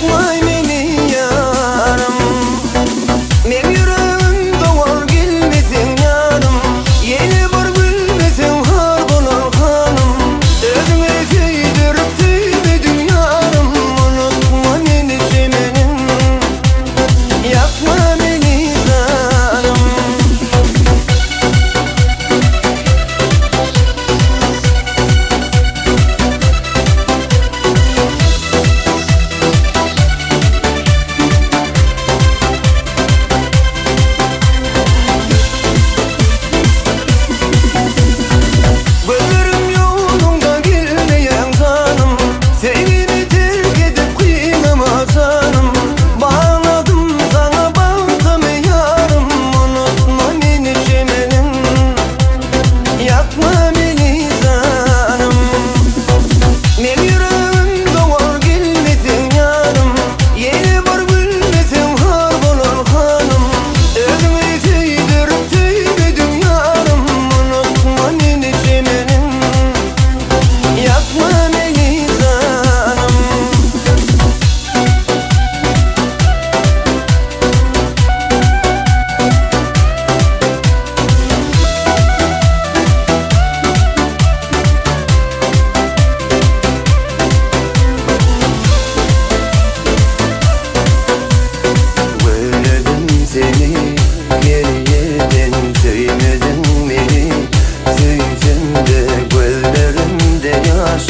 Yakma beni yarım, men yüreğim doğar gelmesin yarım. Yeni bir gülmesin har bolar hanım. Özüme seydirip sevmedin yarım. Unutma beni semenim, yakma beni zarım. Gözlerim yolunda gelmeyen zanım, sevgini terk edip kıyamazanım. Bağladım sana bağladım yarım. Unutma beni semenim, yakma beni zanım. Men yüreğim doğar gelmesin yarım. Yeni bir gülmesin har bolar hanım. Özüme seydirip sevmedin yarım. Unutma beni semenim, yakma beni zanım. Böyledim seni, geriyeden sevmedin beni. Sevsem de gözlerimde yaş,